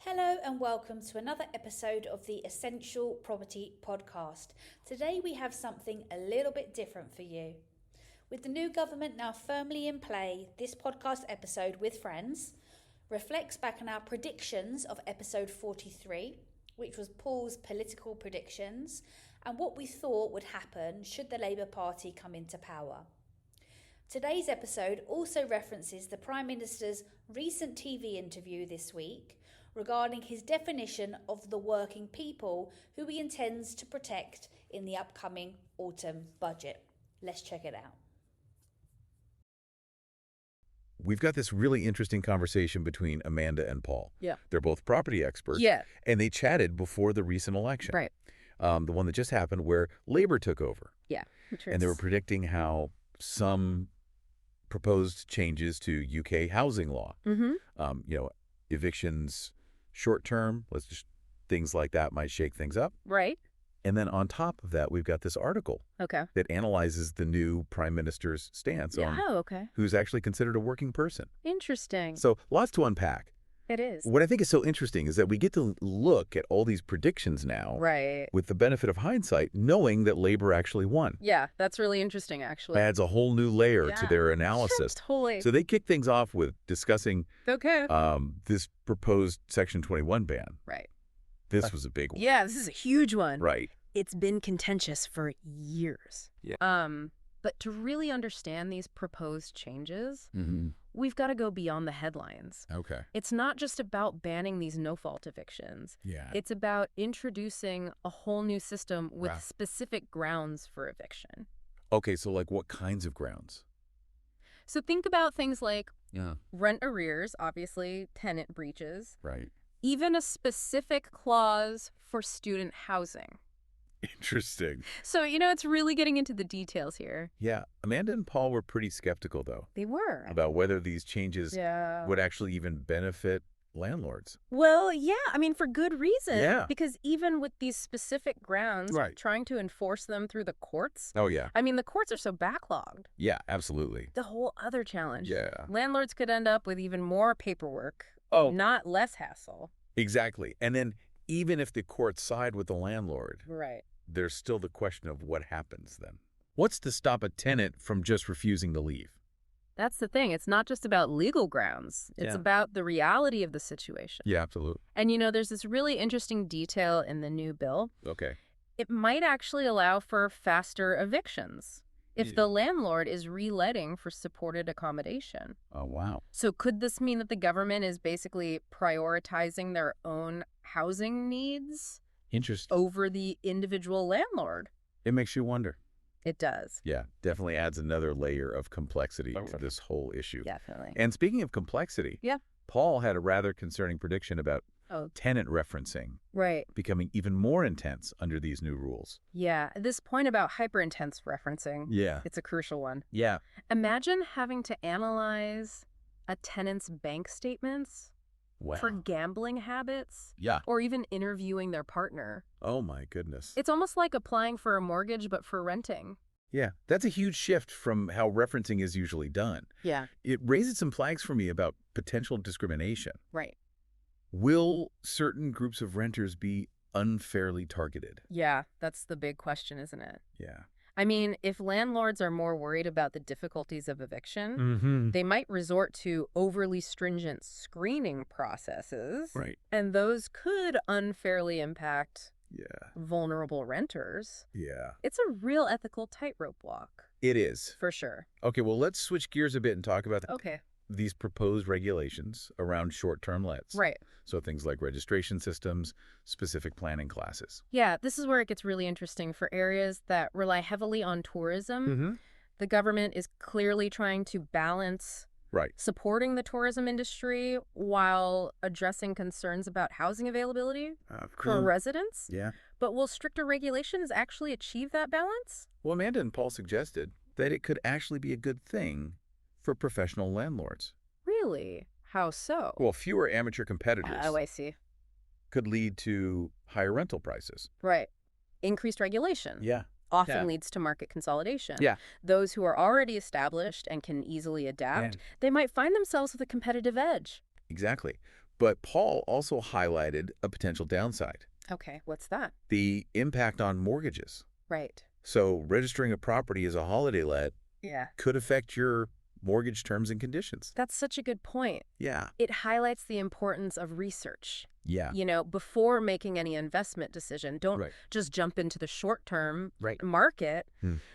Hello and welcome to another episode of the Essential Property Podcast. Today we have something a little bit different for you. With the new government now firmly in play, this podcast episode with friends reflects back on our predictions of episode 43, which was Paul's political predictions, and what we thought would happen should the Labour Party come into power. Today's episode also references the Prime Minister's recent TV interview this week regarding his definition of the working people who he intends to protect in the upcoming autumn budget. Let's check it out. We've got this really interesting conversation between Amanda and Paul. Yeah. They're both property experts. Yeah. And they chatted before the recent election. Right. The one that just happened where Labor took over. Yeah. And they were predicting how some proposed changes to UK housing law, evictions short term, things like that might shake things up. Right. And then on top of that, we've got this article that analyzes the new prime minister's stance on who's actually considered a working person. Interesting. So lots to unpack. It is. What I think is so interesting is that we get to look at all these predictions now with the benefit of hindsight, knowing that Labor actually won. Yeah, that's really interesting, actually. Adds a whole new layer to their analysis. Totally. So they kick things off with discussing this proposed Section 21 ban. Right. This was a big one. Yeah, this is a huge one. Right. It's been contentious for years. Yeah. But to really understand these proposed changes, we've got to go beyond the headlines. Okay. It's not just about banning these no-fault evictions. Yeah. It's about introducing a whole new system with specific grounds for eviction. Okay, so like what kinds of grounds? So think about things like rent arrears, obviously tenant breaches. Right. Even a specific clause for student housing. Interesting. So, it's really getting into the details here. Yeah. Amanda and Paul were pretty skeptical, though. They were. About whether these changes would actually even benefit landlords. Well, yeah. For good reason. Yeah. Because even with these specific grounds, trying to enforce them through the courts. Oh, yeah. The courts are so backlogged. Yeah, absolutely. The whole other challenge. Yeah. Landlords could end up with even more paperwork. Not less hassle. Exactly. And then even if the courts side with the landlord. Right. There's still the question of what happens then. What's to stop a tenant from just refusing to leave? That's the thing. It's not just about legal grounds. It's about the reality of the situation. Yeah, absolutely. And, there's this really interesting detail in the new bill. Okay. It might actually allow for faster evictions if the landlord is reletting for supported accommodation. Oh, wow. So could this mean that the government is basically prioritizing their own housing needs? Interesting. Over the individual landlord? It makes you wonder. It does. Yeah, definitely adds another layer of complexity to this whole issue. Definitely. And speaking of complexity, Paul had a rather concerning prediction about tenant referencing becoming even more intense under these new rules. Yeah, this point about hyper-intense referencing, it's a crucial one. Yeah. Imagine having to analyze a tenant's bank statements for gambling habits, or even interviewing their partner. Oh, my goodness. It's almost like applying for a mortgage, but for renting. Yeah, that's a huge shift from how referencing is usually done. Yeah. It raises some flags for me about potential discrimination. Right. Will certain groups of renters be unfairly targeted? Yeah, that's the big question, isn't it? Yeah. If landlords are more worried about the difficulties of eviction, they might resort to overly stringent screening processes. Right. And those could unfairly impact vulnerable renters. Yeah. It's a real ethical tightrope walk. It is. For sure. Okay, well, let's switch gears a bit and talk about Okay. these proposed regulations around short-term lets. Right. So things like registration systems, specific planning classes. Yeah, this is where it gets really interesting. For areas that rely heavily on tourism, the government is clearly trying to balance supporting the tourism industry while addressing concerns about housing availability for residents. Yeah. But will stricter regulations actually achieve that balance? Well, Amanda and Paul suggested that it could actually be a good thing for professional landlords. Really? How so? Well, fewer amateur competitors Oh, I see. could lead to higher rental prices. Right. Increased regulation. Yeah. Often leads to market consolidation. Yeah. Those who are already established and can easily adapt, they might find themselves with a competitive edge. Exactly. But Paul also highlighted a potential downside. Okay, what's that? The impact on mortgages. Right. So registering a property as a holiday let could affect your mortgage terms and conditions. That's such a good point. Yeah. It highlights the importance of research. Yeah. You know, before making any investment decision, don't just jump into the short-term market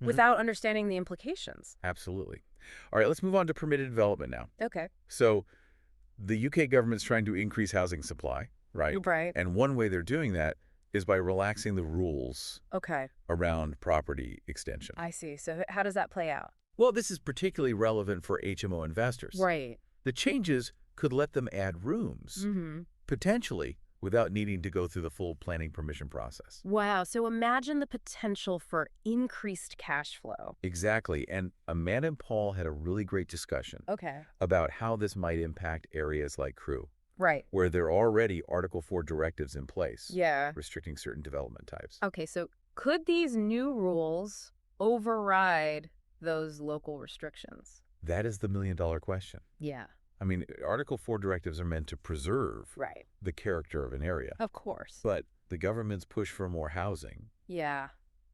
without understanding the implications. Absolutely. All right, let's move on to permitted development now. Okay. So the UK government's trying to increase housing supply, right? Right. And one way they're doing that is by relaxing the rules around property extension. I see. So how does that play out? Well, this is particularly relevant for HMO investors. Right. The changes could let them add rooms, potentially, without needing to go through the full planning permission process. Wow. So imagine the potential for increased cash flow. Exactly. And Amanda and Paul had a really great discussion about how this might impact areas like Crewe. Right. Where there are already Article 4 directives in place. Yeah. Restricting certain development types. Okay, so could these new rules override those local restrictions? That is the million-dollar question. Yeah. I mean, Article 4 directives are meant to preserve the character of an area. Of course. But the government's push for more housing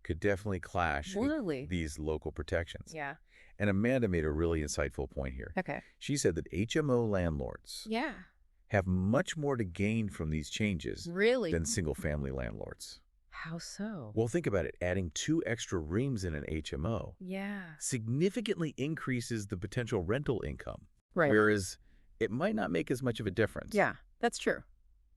could definitely clash with these local protections. Yeah. And Amanda made a really insightful point here. Okay. She said that HMO landlords have much more to gain from these changes than single-family landlords. How so? Well, think about it. Adding 2 extra rooms in an HMO significantly increases the potential rental income. Right. Whereas it might not make as much of a difference. Yeah, that's true.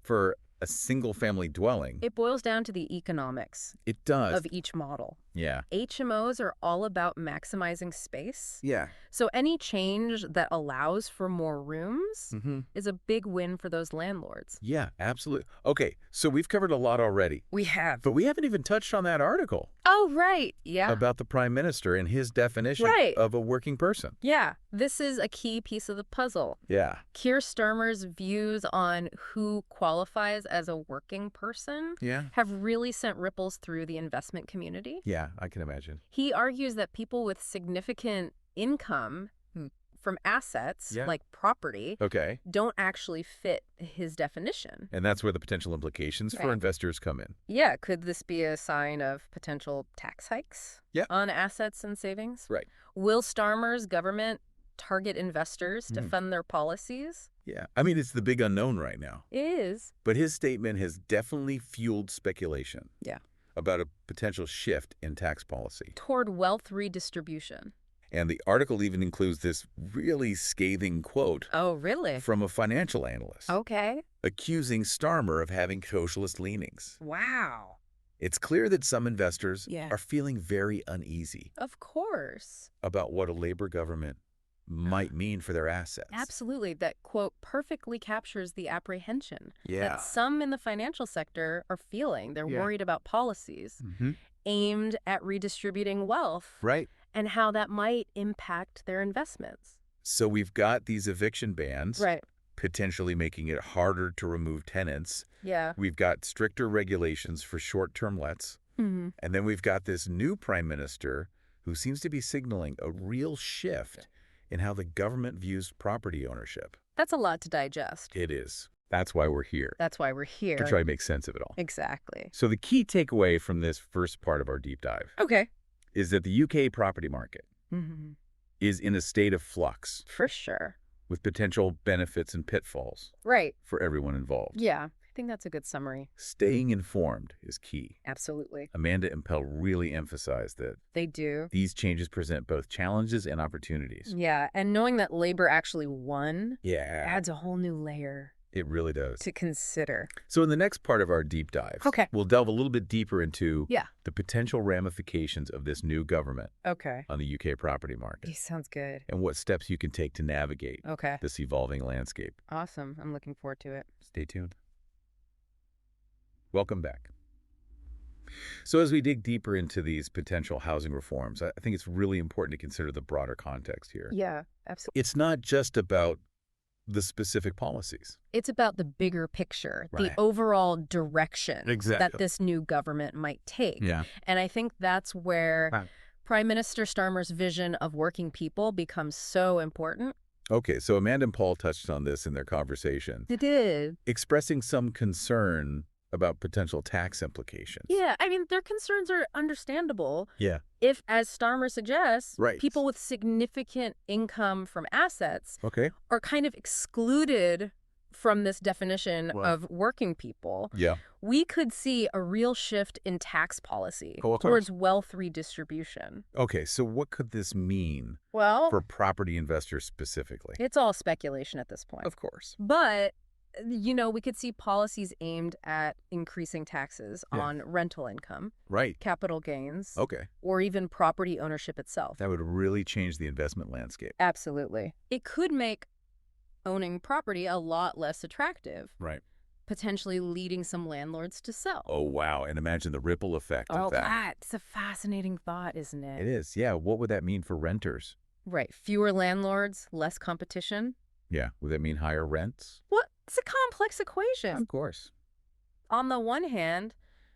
For a single-family dwelling. It boils down to the economics. It does. Of each model. Yeah. HMOs are all about maximizing space. Yeah. So any change that allows for more rooms is a big win for those landlords. Yeah, absolutely. Okay, so we've covered a lot already. We have. But we haven't even touched on that article. Oh, right. Yeah. About the Prime Minister and his definition of a working person. Yeah. This is a key piece of the puzzle. Yeah. Keir Starmer's views on who qualifies as a working person have really sent ripples through the investment community. Yeah, I can imagine. He argues that people with significant income from assets like property don't actually fit his definition. And that's where the potential implications for investors come in. Yeah. Could this be a sign of potential tax hikes on assets and savings? Right. Will Starmer's government target investors to fund their policies? Yeah. I mean, it's the big unknown right now. It is. But his statement has definitely fueled speculation. Yeah. About a potential shift in tax policy. Toward wealth redistribution. And the article even includes this really scathing quote. Oh, really? From a financial analyst. Okay. Accusing Starmer of having socialist leanings. Wow. It's clear that some investors are feeling very uneasy. Of course. About what a Labour government might mean for their assets. Absolutely. That quote perfectly captures the apprehension that some in the financial sector are feeling. They're worried about policies aimed at redistributing wealth. Right. And how that might impact their investments. So we've got these eviction bans. Right. Potentially making it harder to remove tenants. Yeah. We've got stricter regulations for short-term lets. And then we've got this new prime minister who seems to be signaling a real shift in how the government views property ownership. That's a lot to digest. It is. That's why we're here. That's why we're here. To try to make sense of it all. Exactly. So the key takeaway from this first part of our deep dive is that the UK property market is in a state of flux. For sure. With potential benefits and pitfalls. Right. For everyone involved. Yeah. I think that's a good summary. Staying informed is key. Absolutely. Amanda and Pell really emphasized that. They do. These changes present both challenges and opportunities. Yeah. And knowing that Labour actually won adds a whole new layer. It really does. To consider. So in the next part of our deep dive, we'll delve a little bit deeper into the potential ramifications of this new government on the UK property market. Sounds good. And what steps you can take to navigate this evolving landscape. Awesome. I'm looking forward to it. Stay tuned. Welcome back. So as we dig deeper into these potential housing reforms, I think it's really important to consider the broader context here. Yeah, absolutely. It's not just about the specific policies. It's about the bigger picture, the overall direction that this new government might take. Yeah. And I think that's where Prime Minister Starmer's vision of working people becomes so important. Okay, so Amanda and Paul touched on this in their conversation, It did. expressing some concern about potential tax implications. Yeah, I mean, their concerns are understandable. Yeah. If, as Starmer suggests, Right. people with significant income from assets Okay. are kind of excluded from this definition of working people, Yeah. we could see a real shift in tax policy Cool. towards wealth redistribution. Okay, so what could this mean Well, for property investors specifically? it's all speculation at this point. Of course. But, we could see policies aimed at increasing taxes on rental income, Right. capital gains, Okay. or even property ownership itself. That would really change the investment landscape. Absolutely. It could make owning property a lot less attractive, Right. potentially leading some landlords to sell. Oh, wow. And imagine the ripple effect of that. That's a fascinating thought, isn't it? It is. Yeah. What would that mean for renters? Right. Fewer landlords, less competition. Yeah. Would that mean higher rents? Well, it's a complex equation. Of course. On the one hand,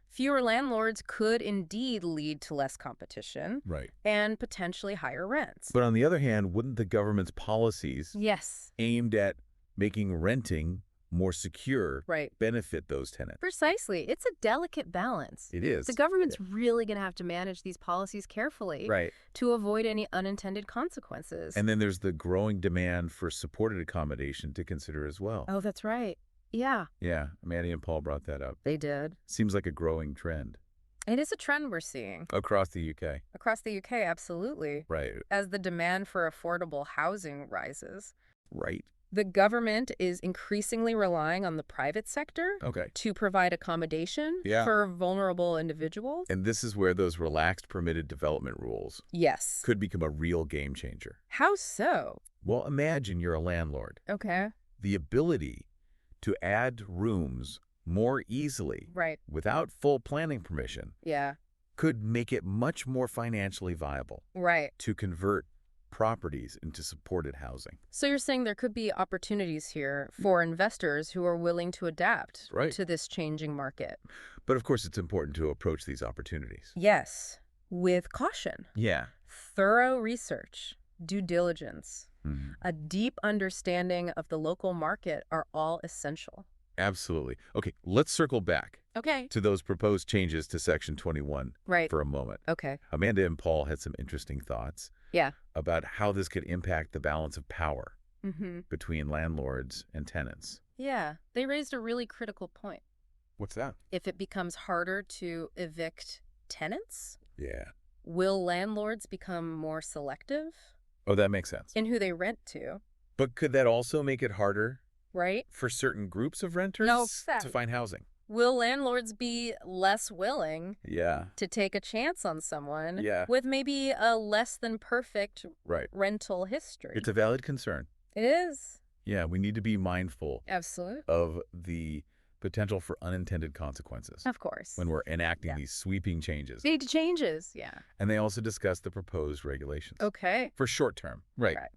fewer landlords could indeed lead to less competition Right. and potentially higher rents. But on the other hand, wouldn't the government's policies Yes. aimed at making renting more secure Right. benefit those tenants? Precisely. It's a delicate balance. It is. The government's really going to have to manage these policies carefully Right. to avoid any unintended consequences. And then there's the growing demand for supported accommodation to consider as well. Oh, that's right. Yeah, Yeah, Amanda and Paul brought that up. they did. Seems like a growing trend It is a trend we're seeing. across the UK. Across the UK, absolutely. Right. As the demand for affordable housing rises, Right. the government is increasingly relying on the private sector Okay. to provide accommodation Yeah. for vulnerable individuals. And this is where those relaxed permitted development rules Yes. could become a real game changer. How so? Well, imagine you're a landlord. Okay. The ability to add rooms more easily Right. without full planning permission Yeah. could make it much more financially viable Right. to convert properties into supported housing. So you're saying there could be opportunities here for investors who are willing to adapt Right. to this changing market. But of course, it's important to approach these opportunities. Yes, with caution. Yeah. Thorough research, due diligence, Mhm. a deep understanding of the local market are all essential. Absolutely. Okay, let's circle back Okay. to those proposed changes to Section 21 Right. for a moment. Okay. Amanda and Paul had some interesting thoughts Yeah. about how this could impact the balance of power Mm-hmm. between landlords and tenants. Yeah. They raised a really critical point. What's that? If it becomes harder to evict tenants, Yeah. will landlords become more selective Oh, that makes sense. in who they rent to? But could that also make it harder Right? for certain groups of renters No, to find housing? Will landlords be less willing Yeah. to take a chance on someone Yeah. with maybe a less than perfect Right. rental history? It's a valid concern. It is. Yeah, we need to be mindful Absolutely. of the potential for unintended consequences Of course. when we're enacting these sweeping changes. Big changes. Yeah. And they also discuss the proposed regulations. Okay. For short term. Right. Right.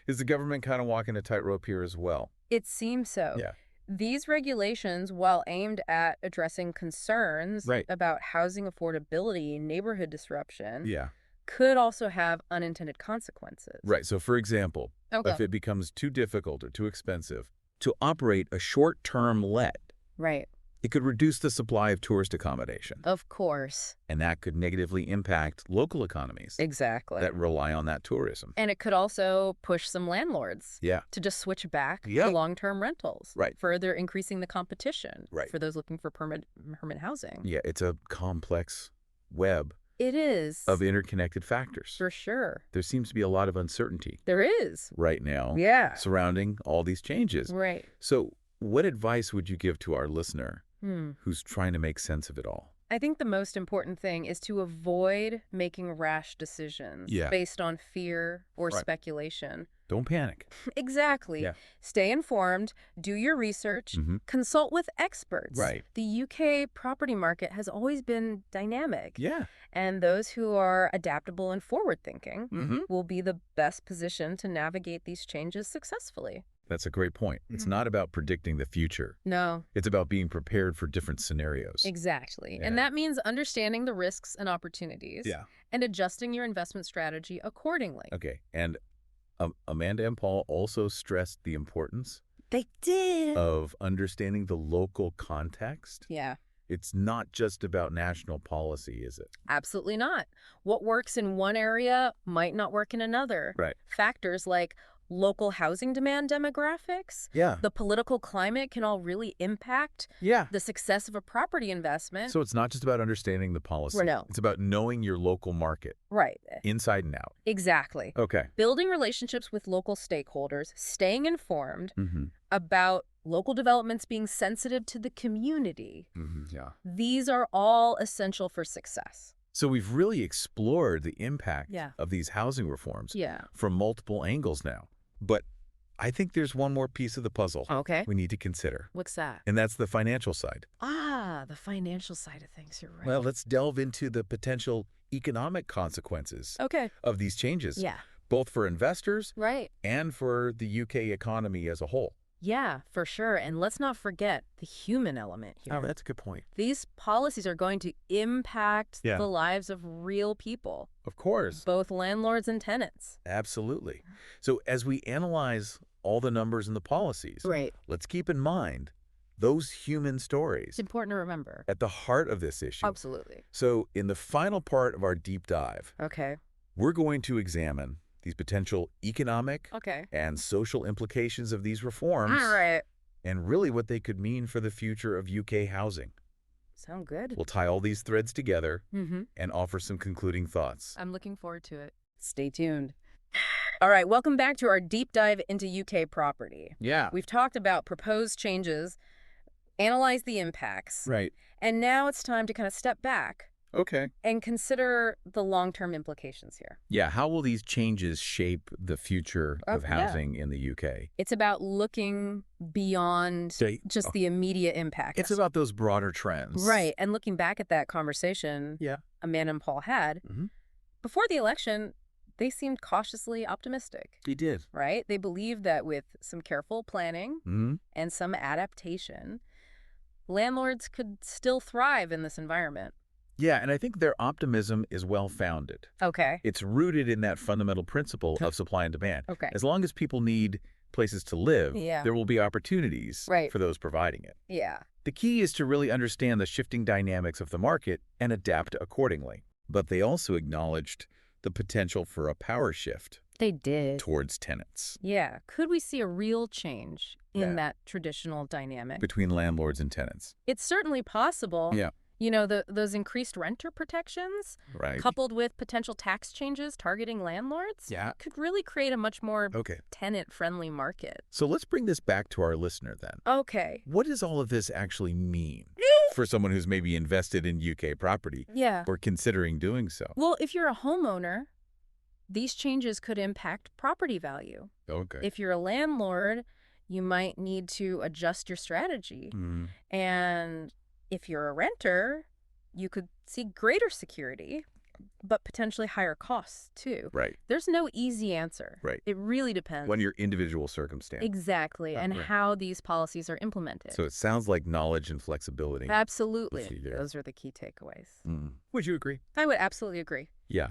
Is the government kind of walking a tightrope here as well? It seems so. Yeah. These regulations, while aimed at addressing concerns Right. about housing affordability, neighborhood disruption, Yeah. could also have unintended consequences. Right. So, for example, Okay. if it becomes too difficult or too expensive to operate a short-term let, Right. it could reduce the supply of tourist accommodation. Of course. And that could negatively impact local economies Exactly. that rely on that tourism. And it could also push some landlords Yeah. to just switch back Yep. to long-term rentals, Right. further increasing the competition Right. for those looking for permanent housing. Yeah, it's a complex web It is. of interconnected factors. For sure. There seems to be a lot of uncertainty There is. right now Yeah. surrounding all these changes. Right. So what advice would you give to our listener Hmm. who's trying to make sense of it all? I think the most important thing is to avoid making rash decisions Yeah. based on fear or Right. speculation. Don't panic. Exactly. Yeah. Stay informed, do your research, Mhm. consult with experts. Right. The UK property market has always been dynamic. Yeah. And those who are adaptable and forward-thinking Mm-hmm. will be the best positioned to navigate these changes successfully. That's a great point. It's Mhm. not about predicting the future. No, It's about being prepared for different scenarios. exactly. Yeah. And that means understanding the risks and opportunities Yeah. and adjusting your investment strategy accordingly. Okay. And Amanda and Paul also stressed the importance They did. of understanding the local context. Yeah. It's not just about national policy, is it? Absolutely not. What works in one area might not work in another. Right. Factors like local housing demand demographics, Yeah. the political climate can all really impact Yeah. the success of a property investment. So it's not just about understanding the policy. Well, no. It's about knowing your local market, Right. inside and out. Exactly. Okay. Building relationships with local stakeholders, staying informed Mm-hmm. about local developments being sensitive to the community. Mm-hmm. Yeah. These are all essential for success. So we've really explored the impact Yeah. of these housing reforms Yeah. from multiple angles now. But I think there's one more piece of the puzzle Okay. we need to consider, What's that? and that's the financial side. Ah, the financial side of things. You're right. Well, let's delve into the potential economic consequences Okay. of these changes, Yeah. both for investors Right. and for the UK economy as a whole. Yeah, for sure. And let's not forget the human element here. Oh, that's a good point. These policies are going to impact Yeah. the lives of real people, Of course. both landlords and tenants. Absolutely. So as we analyze all the numbers and the policies, Right. let's keep in mind those human stories It's important to remember. at the heart of this issue. Absolutely. So in the final part of our deep dive, Okay. we're going to examine these potential economic Okay. and social implications of these reforms All right. and really what they could mean for the future of UK housing. Sound good. We'll tie all these threads together Mm-hmm. and offer some concluding thoughts. I'm looking forward to it. Stay tuned. All right, welcome back to our deep dive into UK property. Yeah. We've talked about proposed changes, analyzed the impacts, Right. and now it's time to kind of step back Okay. and consider the long-term implications here. Yeah. How will these changes shape the future of yeah. housing in the UK? It's about looking beyond just the immediate impact. It's about those broader trends. Right, and looking back at that conversation Yeah. Amanda and Paul had, Mhm. before the election, they seemed cautiously optimistic, They did. right? They believed that with some careful planning Mm-hmm. and some adaptation, landlords could still thrive in this environment. Yeah, and I think their optimism is well-founded. Okay. It's rooted in that fundamental principle of supply and demand. Okay. As long as people need places to live, Yeah. there will be opportunities Right. for those providing it. Yeah. The key is to really understand the shifting dynamics of the market and adapt accordingly. But they also acknowledged the potential for a power shift They did. towards tenants Yeah. Could we see a real change in Yeah. that traditional dynamic? between landlords and tenants. It's certainly possible. Yeah. You know, those increased renter protections, Right. coupled with potential tax changes targeting landlords, Yeah. could really create a much more Okay. tenant-friendly market. So let's bring this back to our listener then. Okay. What does all of this actually mean for someone who's maybe invested in UK property Yeah. or considering doing so? Well, if you're a homeowner, these changes could impact property value. Okay. If you're a landlord, you might need to adjust your strategy. Mhm. And if you're a renter, you could see greater security, but potentially higher costs too. Right. There's no easy answer. Right. It really depends. On your individual circumstance. Exactly, and Right. how these policies are implemented. So it sounds like knowledge and flexibility. Absolutely. Let's see there. Those are the key takeaways. Would you agree? I would absolutely agree. Yeah.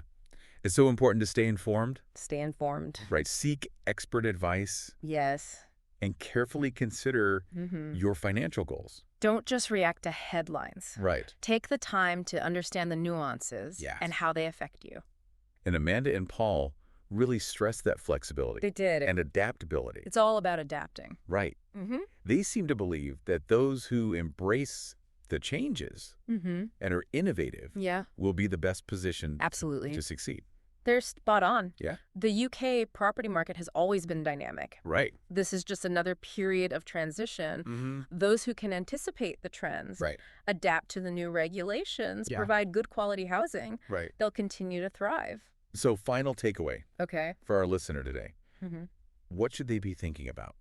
It's so important to stay informed, Stay informed. right? Seek expert advice Yes. and carefully consider Mm-hmm. your financial goals. Don't just react to headlines. Right. Take the time to understand the nuances Yes. and how they affect you. And Amanda and Paul really stressed that flexibility They did. and adaptability. It's all about adapting. Right. Mm-hmm. They seem to believe that those who embrace the changes Mm-hmm. and are innovative Yeah, will be the best positioned absolutely. to succeed. They're spot on. Yeah. The UK property market has always been dynamic. Right. This is just another period of transition. Mm-hmm. Those who can anticipate the trends, Right. adapt to the new regulations, Yeah. provide good quality housing, Right. they'll continue to thrive. So final takeaway Okay. for our listener today. Mm-hmm. What should they be thinking about?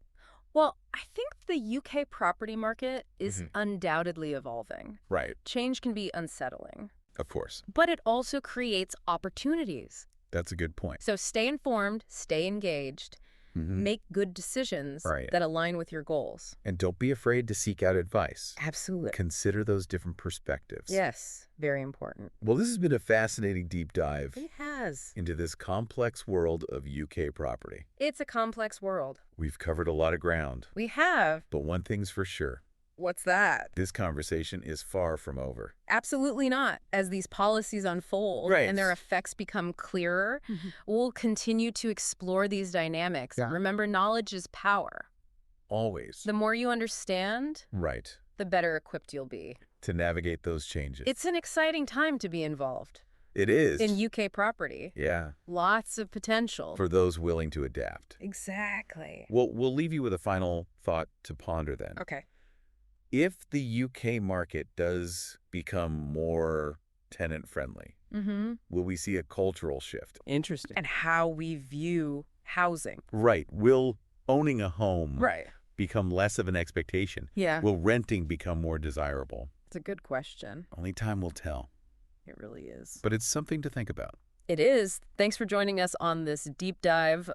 Well, I think the UK property market is Mhm. undoubtedly evolving. Right. Change can be unsettling, Of course. but it also creates opportunities. That's a good point. So stay informed, stay engaged, Make good decisions that align with your goals. And don't be afraid to seek out advice. Absolutely. Consider those different perspectives. Yes, very important. Well, this has been a fascinating deep dive. It has. Into this complex world of UK property. It's a complex world. We've covered a lot of ground. We have. But one thing's for sure. What's that? This conversation is far from over. Absolutely not. As these policies unfold and their effects become clearer, we'll continue to explore these dynamics. Yeah. Remember, knowledge is power. Always. The more you understand, the better equipped you'll be to navigate those changes. It's an exciting time to be involved. It is. In UK property. Yeah. Lots of potential. For those willing to adapt. Exactly. We'll leave you with a final thought to ponder then. Okay. If the UK market does become more tenant-friendly, will we see a cultural shift? Interesting. And how we view housing. Right. Will owning a home become less of an expectation? Yeah. Will renting become more desirable? It's a good question. Only time will tell. It really is. But it's something to think about. It is. Thanks for joining us on this deep dive